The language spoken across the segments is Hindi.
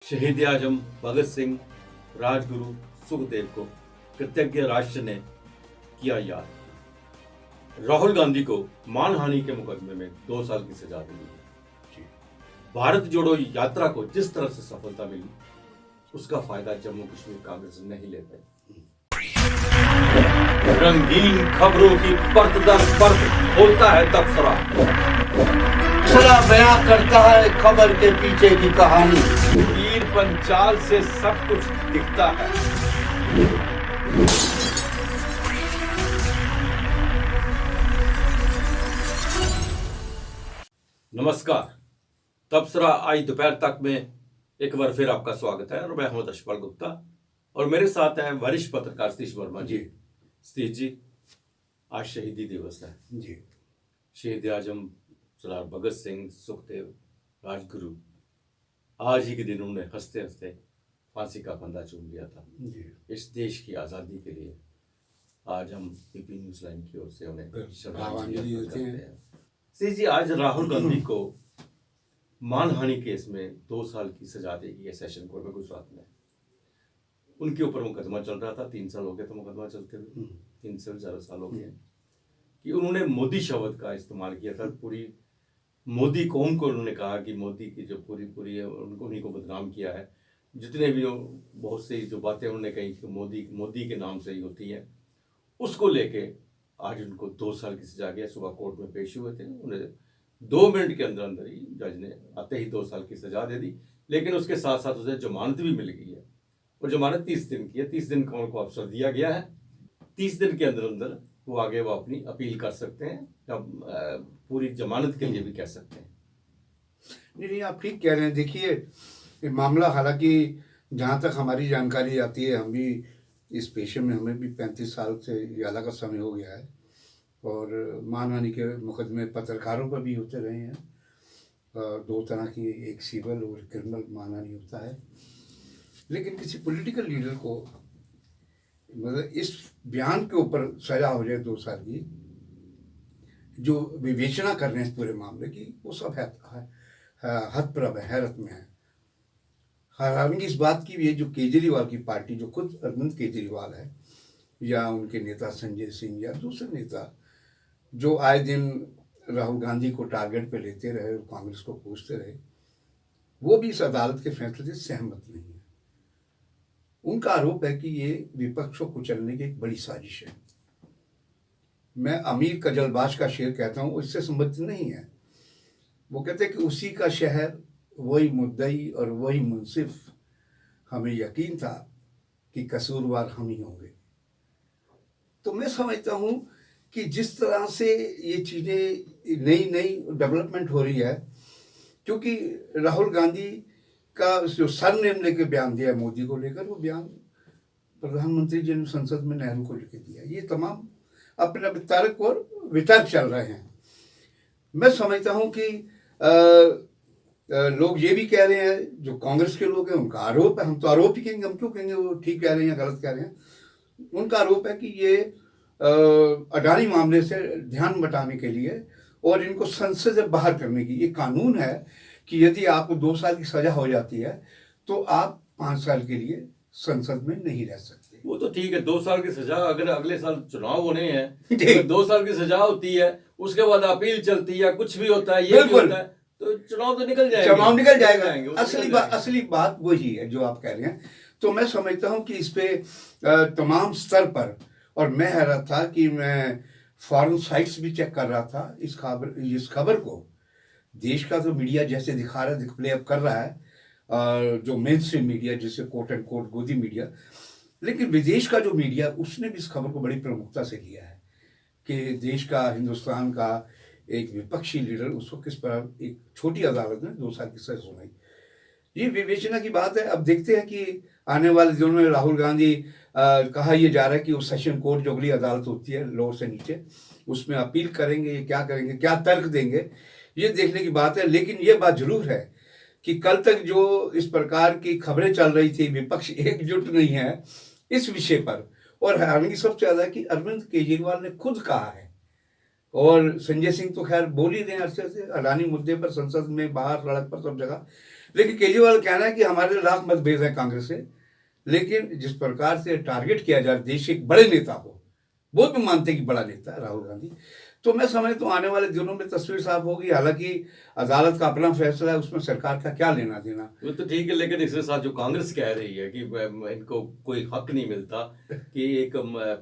शहीद आजम भगत सिंह, राजगुरु सुखदेव को कृतज्ञ राष्ट्र ने किया याद। राहुल गांधी को मानहानि के मुकदमे में 2 साल की सजा मिली है। भारत जोड़ो यात्रा को जिस तरह से सफलता मिली, उसका फायदा जम्मू कश्मीर कांग्रेस नहीं ले पाई। रंगीन खबरों की परत दर परत खोलता है तबसरा, बयां करता है खबर के पीछे की कहानी। तीर पंचाल से सब कुछ दिखता है। नमस्कार, तबसरा आज दोपहर तक में एक बार फिर आपका स्वागत है और मैं हूं अशफाक गुप्ता और मेरे साथ हैं वरिष्ठ पत्रकार सतीश वर्मा जी। सतीश जी, आज शहीदी दिवस है जी। शहीद आजम सरदार भगत सिंह, सुखदेव, राजगुरु आज ही के दिन उन्होंने हंसते हंसते फांसी का फंदा चूम लिया था जी। इस देश की आज़ादी के लिए। आज हम पीपी न्यूज़ लाइन की ओर से उन्हें श्रद्धांजलि करते हैं। सतीश जी, आज राहुल गांधी को मानहानि केस में 2 साल की सजा देगी है सेशन कोर्ट में गुजरात में। उनके ऊपर मुकदमा चल रहा था, 3 साल हो गए थे मुकदमा चलते हुए, 3 से ज़्यादा साल हो गए कि उन्होंने मोदी शब्द का इस्तेमाल किया था। पूरी मोदी कौम को उन्होंने कहा कि मोदी की जो पूरी है उनको उन्हीं को बदनाम किया है। जितने भी बहुत सी जो बातें उन्होंने कही कि मोदी के नाम से ही होती हैं, उसको लेके आज उनको 2 साल की सजा गया। सुबह कोर्ट में पेश हुए थे, उन्हें 2 मिनट के अंदर अंदर ही जज ने आते ही 2 साल की सजा दे दी। लेकिन उसके साथ साथ उसे जमानत भी मिल गई है और जमानत 30 दिन की है। 30 दिन का उनको अवसर दिया गया है। 30 दिन के अंदर अंदर वो आगे वो अपनी अपील कर सकते हैं, तब पूरी जमानत के लिए भी कह सकते हैं। नहीं, आप ठीक कह रहे हैं। देखिए, ये मामला हालांकि जहाँ तक हमारी जानकारी आती है, हम भी इस पेशे में, हमें भी 35 साल से ज़्यादा का समय हो गया है और मानहानि के मुकदमे पत्रकारों पर भी होते रहे हैं। 2 तरह की, एक सिविल और क्रिमिनल मानहानि होता है। लेकिन किसी पॉलिटिकल लीडर को मतलब इस बयान के ऊपर सजा हो जाए 2 साल की, जो विवेचना कर रहे हैं इस पूरे मामले की, वो सब हतप्रभ है, हैरत में है। हालांकि इस बात की भी है, जो केजरीवाल की पार्टी, जो खुद अरविंद केजरीवाल है या उनके नेता संजय सिंह या दूसरे नेता, जो आए दिन राहुल गांधी को टारगेट पे लेते रहे और कांग्रेस को पूछते रहे, वो भी इस अदालत के फैसले से सहमत नहीं है। उनका आरोप है कि ये विपक्ष को कुचलने की एक बड़ी साजिश है। मैं अमीर का जल्दबाज का शेर कहता हूँ, इससे संबंधित नहीं है। वो कहते हैं कि उसी का शहर, वही मुद्दई और वही मुंसिफ, हमें यकीन था कि कसूरवार हम ही होंगे। तो मैं समझता हूँ कि जिस तरह से ये चीज़ें नई डेवलपमेंट हो रही है, क्योंकि राहुल गांधी का जो सरनेम लेके बयान दिया मोदी को लेकर, वो बयान प्रधानमंत्री जी ने संसद में नेहरू को लेकर दिया। ये तमाम अपने तर्क और वितर्क चल रहे हैं। मैं समझता हूँ कि लोग ये भी कह रहे हैं, जो कांग्रेस के लोग हैं, उनका आरोप है, हम तो आरोप ही कहेंगे, हम क्यों कहेंगे वो ठीक कह रहे हैं या गलत कह रहे हैं। उनका आरोप है कि ये अडानी मामले से ध्यान बटाने के लिए और इनको संसद से बाहर करने की, ये कानून है कि यदि आपको 2 साल की सजा हो जाती है तो आप 5 साल के लिए संसद में नहीं रह सकते। वो तो ठीक है, 2 साल की सजा, अगर अगले साल चुनाव होने हैं, अगर 2 साल की सजा होती है, उसके बाद अपील चलती है, कुछ भी होता है, ये भी होता है, तो चुनाव तो निकल जाएगा। चुनाव निकल जाएगा। असली बात वही है जो आप कह रहे हैं। तो मैं समझता हूँ कि इस पे तमाम स्तर पर, और मैं हैरान था कि मैं फॉरेन साइट्स भी चेक कर रहा था इस खबर को। देश का तो मीडिया जैसे दिखा रहा है, प्ले अप कर रहा है, जो मेन स्ट्रीम मीडिया, जिसे कोट एंड कोट गोदी मीडिया, लेकिन विदेश का जो मीडिया, उसने भी इस खबर को बड़ी प्रमुखता से लिया है कि देश का, हिंदुस्तान का एक विपक्षी लीडर, उसको किस पर एक छोटी अदालत में 2 साल की सजा सुनाई। ये विवेचना की बात है। अब देखते हैं कि आने वाले दिनों में राहुल गांधी, कहा यह जा रहा है कि वो सेशन कोर्ट, जो अगली अदालत होती है लोअर से नीचे, उसमें अपील करेंगे, क्या करेंगे, क्या तर्क देंगे, ये देखने की बात है। लेकिन ये बात जरूर है कि कल तक जो इस प्रकार की खबरें चल रही थी, विपक्ष एकजुट नहीं है इस विषय पर। और हालांकि सबसे ज्यादा कि अरविंद केजरीवाल ने खुद कहा है, और संजय सिंह तो खैर बोल ही रहे हैं अरसे से, अडानी मुद्दे पर संसद में, बाहर, सड़क पर, सब जगह, लेकिन केजरीवाल कहना है कि हमारे लाख मतभेद है कांग्रेस से, लेकिन जिस प्रकार से टारगेट किया जाए देश के एक बड़े नेता को, वो भी मानते हैं कि बड़ा नेता है राहुल गांधी, तो मैं समझता हूँ आने वाले दिनों में तस्वीर साफ होगी। हालांकि अदालत का अपना फैसला है, उसमें सरकार का क्या लेना देना। वो तो ठीक है, लेकिन इसके साथ जो कांग्रेस कह रही है कि इनको कोई हक नहीं मिलता कि एक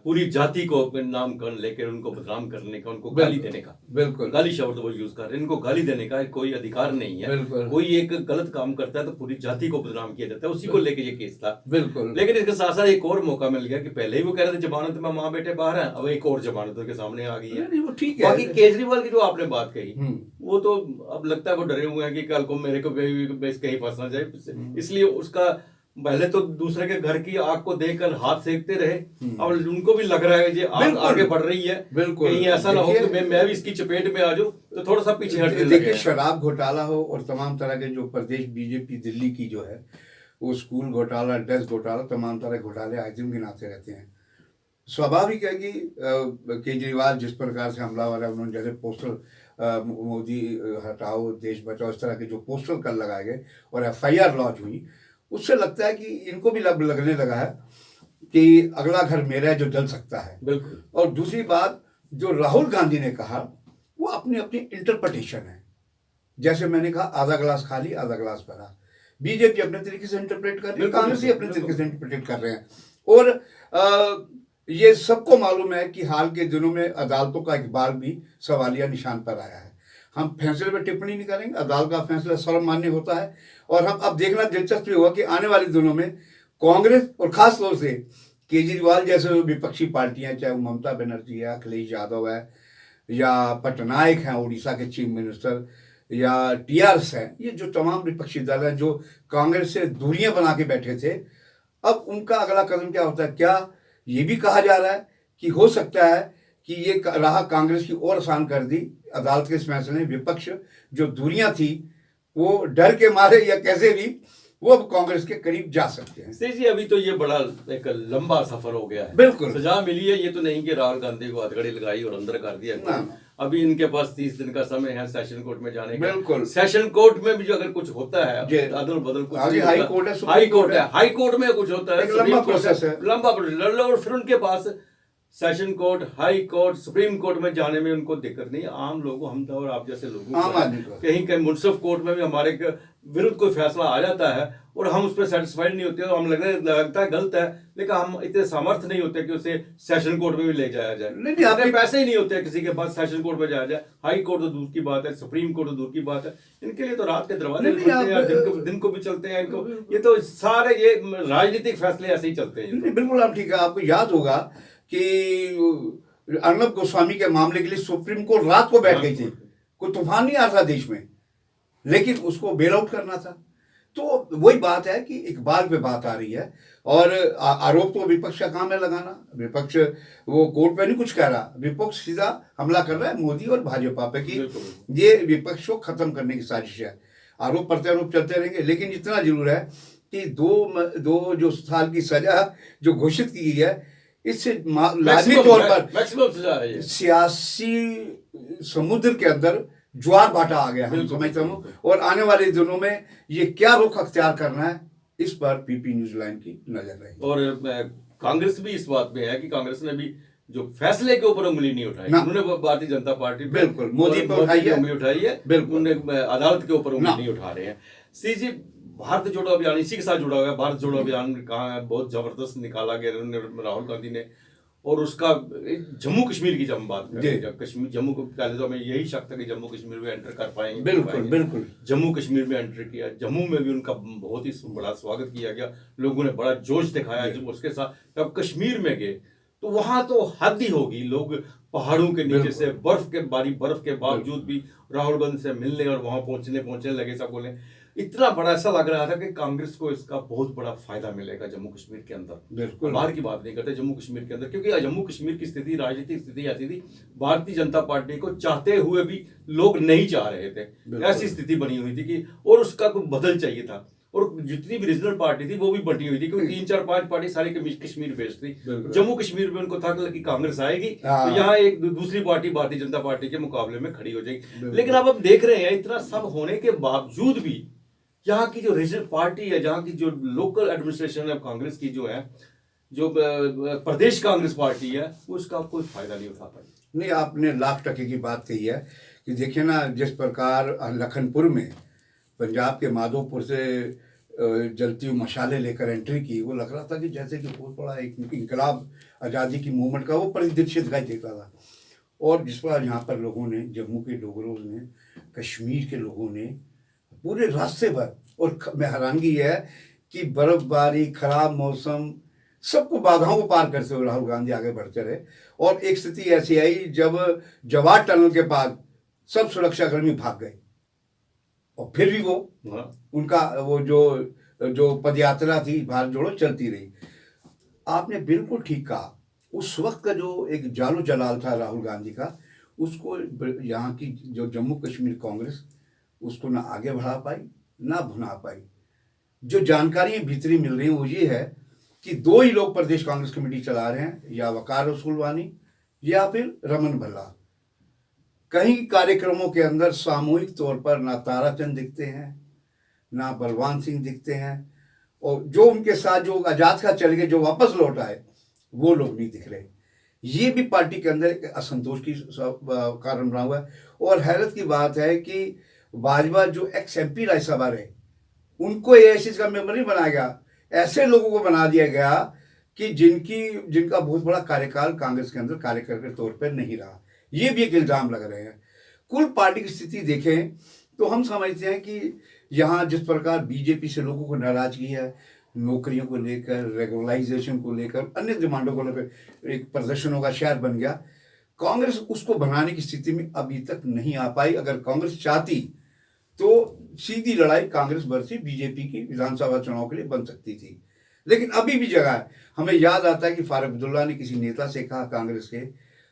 पूरी जाति को अपने नाम कर लेकर उनको बदनाम करने का, उनको गाली देने का, बिल्कुल गाली शब्द वो यूज कर रहे हैं, इनको गाली देने का कोई अधिकार नहीं है। कोई एक गलत काम करता है तो पूरी जाति को बदनाम किया जाता है, उसी को लेकर ये केस था। बिल्कुल। लेकिन इसके साथ साथ एक और मौका मिल गया कि पहले ही वो कह रहे थे जमानत में माँ बेटे बाहर हैं, अब एक और जमानत उनके सामने आ गई है। वो ठीक है। बाकी केजरीवाल की जो आपने बात कही, वो तो अब लगता है वो डरे हुए हैं कि कल को मेरे को कहीं फंसना जाए, इसलिए उसका पहले तो दूसरे के घर की आग को देखकर हाथ सेकते रहे, अब उनको भी लग रहा है ये आग आगे बढ़ रही है, कहीं ऐसा ना हो कि मैं भी इसकी चपेट में आ जाऊं, तो थोड़ा सा पीछे हटने लगे। देखिए, शराब घोटाला हो और तमाम तरह के जो प्रदेश बीजेपी दिल्ली की जो है वो स्कूल घोटाला, ड्रेस घोटाला, तमाम तरह के घोटाले आए दिन गिनाते रहते हैं। स्वाभाविक है कि केजरीवाल जिस प्रकार से हमलावर है, उन्होंने जैसे पोस्टर मोदी हटाओ देश बचाओ, इस तरह के जो पोस्टर कल लगाए गए और FIR लॉन्च हुई, उससे लगता है कि इनको भी लगने लगा है कि अगला घर मेरा है जो जल सकता है। बिल्कुल। और दूसरी बात जो राहुल गांधी ने कहा वो अपनी अपनी इंटरप्रिटेशन है। जैसे मैंने कहा आधा गिलास खाली आधा गिलास भरा, बीजेपी अपने तरीके से इंटरप्रेट कर रही है, कांग्रेस ही अपने तरीके से इंटरप्रेट कर रहे हैं। और ये सबको मालूम है कि हाल के दिनों में अदालतों का एक बार भी सवालिया निशान पर आया है। हम फैसले पर टिप्पणी नहीं करेंगे, अदालत का फैसला सर्वमान्य होता है। और हम अब देखना दिलचस्प होगा कि आने वाले दिनों में कांग्रेस और खास तौर से केजरीवाल जैसे विपक्षी पार्टियां, चाहे वो ममता बनर्जी है, अखिलेश यादव है, या पटनायक हैं उड़ीसा के चीफ मिनिस्टर, या TRS है, ये जो तमाम विपक्षी दल हैं जो कांग्रेस से दूरियां बना के बैठे थे, अब उनका अगला कदम क्या होता है। क्या ये भी कहा जा रहा है कि हो सकता है कि ये राह कांग्रेस की और आसान कर दी अदालत के इस फैसले ने, विपक्ष जो दूरियां थी वो डर के मारे या कैसे भी वो अब कांग्रेस के करीब जा सकते हैं। जी अभी तो ये बड़ा एक लंबा सफर हो गया है, बिल्कुल सजा मिली है। ये तो नहीं कि राहुल गांधी को हथकड़ी लगाई और अंदर कर दिया, अभी इनके पास 30 दिन का समय है सेशन कोर्ट में जाने का। बिल्कुल। सेशन कोर्ट में भी जो अगर कुछ होता है, अदल बदल कुछ हाई कोर्ट है, हाई कोर्ट में कुछ होता है, लंबा प्रोसेस है, लंबा प्रोसेस, और फिर उनके पास session court, high court, supreme court में जाने में उनको दिक्कत नहीं है। आम लोगों, हम और आप जैसे लोगों को कहीं कहीं मुंसिफ कोर्ट में भी हमारे विरुद्ध कोई फैसला आ जाता है और हम उस पर सेटिस्फाइड नहीं होते, तो हम लगता है गलत है, लेकिन हम इतने सामर्थ्य नहीं होते कि उसे सेशन कोर्ट में भी ले जाया जाए। नहीं, आपके पैसे ही नहीं होते किसी के पास सेशन कोर्ट में जाया जाए। हाई कोर्ट तो दूर की बात है, सुप्रीम कोर्ट तो दूर की बात है, इनके लिए तो रात के दरवाजे खुलते हैं, दिन को भी चलते हैं इनको। ये तो सारे ये राजनीतिक फैसले ऐसे ही चलते हैं। बिल्कुल आप ठीक है। आपको याद होगा कि अर्नब गोस्वामी के मामले के लिए सुप्रीम कोर्ट रात को बैठ गई थी, कोई तूफान नहीं आ था देश में, लेकिन उसको बेल आउट करना था। तो वही बात है कि इकबाल पे बात आ रही है और आरोप तो विपक्ष का काम है लगाना। विपक्ष वो कोर्ट पे नहीं कुछ कह रहा, विपक्ष सीधा हमला कर रहा है मोदी और भाजपा पे कि ये विपक्ष को खत्म करने की साजिश है। आरोप प्रत्यारोप चलते रहेंगे, लेकिन इतना जरूर है कि दो जो साल की सजा जो घोषित की गई है, इससे लाजमी तौर पर सियासी समुद्र के अंदर ज्वार भाटा आ गया, हम समझता हूँ। और आने वाले दिनों में ये क्या रुख अख्तियार करना है, इस पर PP न्यूज लाइन की नजर रहेगी। और कांग्रेस भी इस बात में है कि कांग्रेस ने भी जो फैसले के ऊपर उंगली नहीं उठाई, उन्होंने भारतीय जनता पार्टी बिल्कुल मोदी पर उंगली उठाई है, बिल्कुल अदालत के ऊपर उंगली नहीं उठा रहे हैं। सीजी भारत जोड़ो अभियान इसी के साथ जुड़ा हुआ है। भारत जोड़ो अभियान कहा बहुत जबरदस्त निकाला गया राहुल गांधी ने, और उसका जम्मू कश्मीर की जब हम बात करें, कश्मीर जम्मू को पहले तो हमें यही शक था कि जम्मू कश्मीर में एंटर कर पाएंगे, बिल्कुल जम्मू कश्मीर में एंटर किया। जम्मू में भी उनका बहुत ही बड़ा स्वागत किया गया, लोगों ने बड़ा जोश दिखाया। जब उसके साथ जब कश्मीर में गए तो वहां तो हद ही होगी, लोग पहाड़ों के नीचे से बर्फ के बावजूद भी राहुल गांधी से मिलने और वहां पहुंचने लगे। सब बोले इतना बड़ा, ऐसा लग रहा था कि कांग्रेस को इसका बहुत बड़ा फायदा मिलेगा जम्मू कश्मीर के अंदर। बाहर की बात नहीं करते, जम्मू कश्मीर के अंदर, क्योंकि जम्मू कश्मीर की स्थिति, राजनीतिक स्थिति ऐसी थी, भारतीय जनता पार्टी को चाहते हुए भी लोग नहीं चाह रहे थे। ऐसी स्थिति बनी हुई थी कि और उसका कोई बदल चाहिए था। और जितनी भी रीजनल पार्टी थी वो भी बटी हुई थी, क्योंकि 3-4-5 पार्टी सारी कश्मीर बेस्ड थी। जम्मू कश्मीर में उनको था कि कांग्रेस आएगी तो यहाँ एक दूसरी पार्टी भारतीय जनता पार्टी के मुकाबले में खड़ी हो जाएगी। लेकिन अब हम देख रहे हैं इतना सब होने के बावजूद भी यहाँ की जो रीजनल पार्टी है, जहाँ की जो लोकल एडमिनिस्ट्रेशन है कांग्रेस की जो है, जो प्रदेश कांग्रेस पार्टी है, उसका कोई फायदा नहीं उठा पाई। नहीं, आपने लाख टके की बात कही है कि देखिए ना, जिस प्रकार लखनपुर में पंजाब के माधोपुर से जलती हुई मशालें लेकर एंट्री की, वो लग रहा था कि जैसे कि बहुत बड़ा एक इनकलाब आज़ादी की मूवमेंट का वो परिदृश्य दिखाई देता था। और जिस पर यहाँ पर लोगों ने, जम्मू के डोगरों ने, कश्मीर के लोगों ने पूरे रास्ते भर, और मैं हैरानगी है कि बर्फबारी, खराब मौसम, सबको बाधाओं को पार करते हुए राहुल गांधी आगे बढ़ते रहे। और एक स्थिति ऐसी आई जब जवाहर टनल के पास सब सुरक्षाकर्मी भाग गए, और फिर भी वो उनका वो जो पदयात्रा थी भारत जोड़ो चलती रही। आपने बिल्कुल ठीक कहा, उस वक्त का जो एक जालो जलाल था राहुल गांधी का, उसको यहाँ की जो जम्मू कश्मीर कांग्रेस उसको ना आगे बढ़ा पाई ना भुना पाई। जो जानकारियां भीतरी मिल रही हैं वो ये है कि दो ही लोग प्रदेश कांग्रेस कमेटी चला रहे हैं, या वकार रसूल वानी या फिर रमन भल्ला। कई कार्यक्रमों के अंदर सामूहिक तौर पर ना ताराचंद दिखते हैं, ना बलवान सिंह दिखते हैं, और जो उनके साथ जो आजाद का चल गए, जो वापस लौट आए, वो लोग नहीं दिख रहे। ये भी पार्टी के अंदर एक असंतोष की कारण रहा हुआ है। और हैरत की बात है कि भाजपा जो एक्स MP राज्यसभा रहे, उनको AICC का मेंबर नहीं बनाया गया, ऐसे लोगों को बना दिया गया कि जिनका बहुत बड़ा कार्यकाल कांग्रेस के अंदर कार्यकर्ता के तौर पर नहीं रहा। ये भी एक इल्जाम लग रहे हैं। कुल पार्टी की स्थिति देखें तो हम समझते हैं कि यहाँ जिस प्रकार बीजेपी से लोगों को नाराजगी है, नौकरियों को लेकर, रेगुलराइजेशन को लेकर, अन्य डिमांडों को लेकर एक प्रदर्शनों का शहर बन गया, कांग्रेस उसको बनाने की स्थिति में अभी तक नहीं आ पाई। अगर कांग्रेस चाहती तो सीधी लड़ाई कांग्रेस वर्सेस बीजेपी की विधानसभा चुनाव के लिए बन सकती थी, लेकिन अभी भी जगह है। हमें याद आता है कि फारूक अब्दुल्ला ने किसी नेता से कहा कांग्रेस के,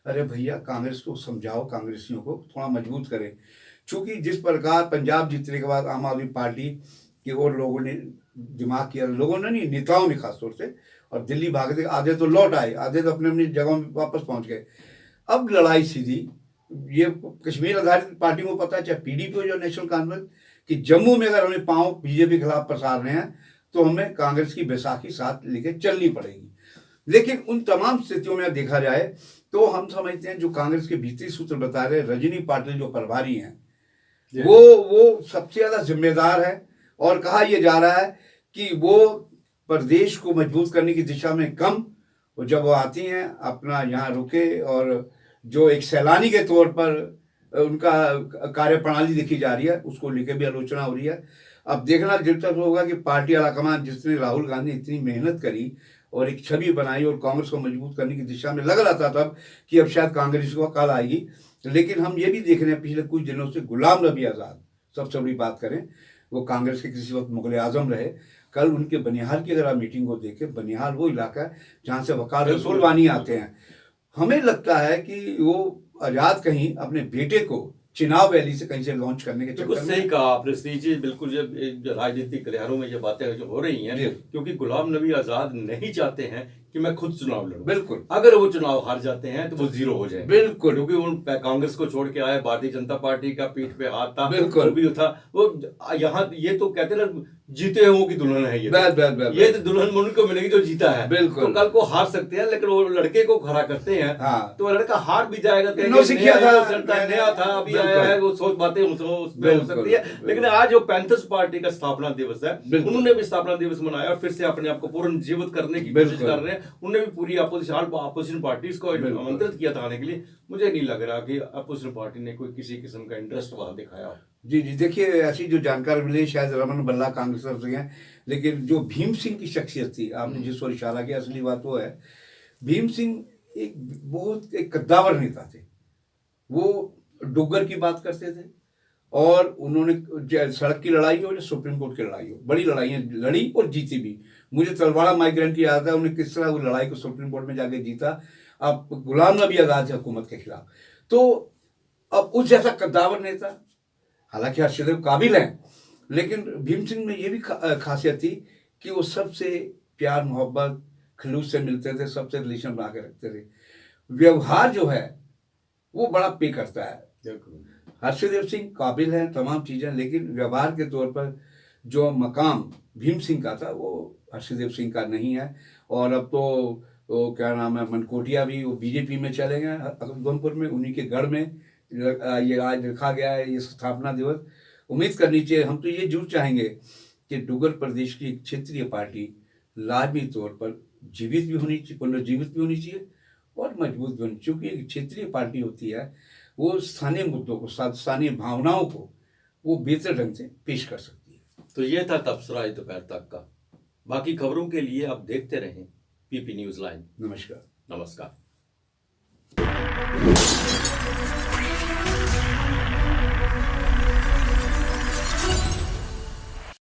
अरे भैया कांग्रेस को समझाओ, कांग्रेसियों को थोड़ा मजबूत करें। चूंकि जिस प्रकार पंजाब जीतने के बाद आम आदमी पार्टी के और लोगों ने दिमाग किया, लोगों ने नहीं, नेताओं ने खासतौर से, और दिल्ली भागते, आधे तो लौट आए, आधे तो अपने अपनी जगहों में वापस पहुंच गए। अब लड़ाई सीधी, ये कश्मीर आधारित पार्टियों को पता है, चाहे PDP हो या नेशनल कॉन्फ्रेंस, कि जम्मू में अगर हमें पांव बीजेपी के खिलाफ पसार रहे हैं तो हमें कांग्रेस की बैसाखी साथ लेके चलनी पड़ेगी। लेकिन उन तमाम स्थितियों में देखा जाए तो हम समझते हैं जो कांग्रेस के भीतरी सूत्र बता रहे, रजनी पाटिल जो प्रभारी हैं, वो सबसे ज्यादा जिम्मेदार है। और कहा यह जा रहा है कि वो प्रदेश को मजबूत करने की दिशा में कम, और जब वो आती हैं अपना यहाँ रुके, और जो एक सैलानी के तौर पर उनका कार्य प्रणाली देखी जा रही है, उसको लेकर भी आलोचना हो रही है। अब देखना दिलचस्प होगा कि पार्टी आलाकमान, जिसने राहुल गांधी इतनी मेहनत करी और एक छवि बनाई और कांग्रेस को मजबूत करने की दिशा में लग रहा था तब कि अब शायद कांग्रेस को कल आएगी, लेकिन हम ये भी देख रहे हैं पिछले कुछ दिनों से गुलाम नबी आज़ाद, सबसे बड़ी बात करें, वो कांग्रेस के किसी वक्त मुगल आजम रहे। कल उनके बनिहाल की अगर आप मीटिंग को देखें, बनिहाल वो इलाका है जहाँ से वकार रसूल वानी आते हैं। हमें लगता है कि वो आजाद कहीं अपने बेटे को चिनाब वैली से कहीं से लॉन्च करने के चक्कर में, सही कहा आपने श्री जी, बिल्कुल। जब राजनीतिक गलियारों में ये बातें जो हो रही हैं, क्योंकि गुलाम नबी आजाद नहीं चाहते हैं कि मैं खुद चुनाव लड़ूं। बिल्कुल, अगर वो चुनाव हार जाते हैं तो वो जीरो हो जाए। बिल्कुल, क्योंकि उन कांग्रेस को छोड़ के आए, भारतीय जनता पार्टी का पीठ पे हाथ था, बिल्कुल भी था वो। यहाँ ये तो कहते ना, जीते हुओं की दुल्हन है ये तो दुल्हन उनको मिलेगी जो जीता है। बिल्कुल, तो कल को हार सकते हैं, लेकिन वो लड़के को खड़ा करते हैं। हाँ, तो लड़का हार भी जाएगा, नया था, अभी आया है, वो सोच बातें उसमें हो सकती है। लेकिन आज जो पैंथर्स पार्टी का स्थापना दिवस है, उन्होंने भी स्थापना दिवस मनाया और फिर से अपने आप को पूर्ण जीवित करने की कोशिश कर रहे हैं। उन्होंने भी पूरी अपोजिशन पार्टीज को आमंत्रित किया था आने के लिए। मुझे नहीं लग रहा कि अपोजिशन पार्टी ने कोई किसी किस्म का इंटरेस्ट वहां दिखाया। जी, देखिए, ऐसी जो जानकारी मिली, शायद रमन भल्ला कांग्रेस से हैं, लेकिन जो भीम सिंह की शख्सियत थी, आपने जिस ओर इशारा किया, असली बात वो है, भीम सिंह एक कद्दावर नेता थे। वो डोगर की बात करते थे, और उन्होंने सड़क की लड़ाई हो या सुप्रीम कोर्ट की लड़ाई हो, बड़ी लड़ाइयाँ लड़ी और जीती भी। मुझे तलवाड़ा माइग्रेंट की याद है, उन्हें किस तरह वो लड़ाई को सुप्रीम कोर्ट में जाके जीता, अब गुलाम नबी आजाद हुकूमत के खिलाफ। तो अब उस जैसा कद्दावर नेता, हालांकि हर्षदेव काबिल हैं, लेकिन भीम सिंह में ये भी खासियत थी कि वो सबसे प्यार मोहब्बत खलूस से मिलते थे, सबसे रिलेशन बना के रखते थे। व्यवहार जो है वो बड़ा पे करता है। हर्षदेव सिंह काबिल हैं तमाम चीज़ें, लेकिन व्यवहार के तौर पर जो मकाम भीम सिंह का था वो हर्षदेव सिंह का नहीं है। और अब तो वो क्या नाम है, मनकोटिया भी वो बीजेपी में चले गए उधमपुर में, उन्हीं के गढ़ में ये आज रखा गया है ये स्थापना दिवस। उम्मीद करनी चाहिए, हम तो ये जरूर चाहेंगे कि डुग्गर प्रदेश की क्षेत्रीय पार्टी लाजमी तौर पर जीवित भी होनी चाहिए, पुनर्जीवित भी होनी चाहिए और मजबूत भी होनी चाहिए, क्योंकि एक क्षेत्रीय पार्टी होती है वो स्थानीय मुद्दों को, स्थानीय भावनाओं को वो बेहतर ढंग से पेश कर सकती है। तो ये था तबसरा दोपहर तक का। बाकी खबरों के लिए आप देखते रहें पीपी न्यूज लाइन। नमस्कार। नमस्कार।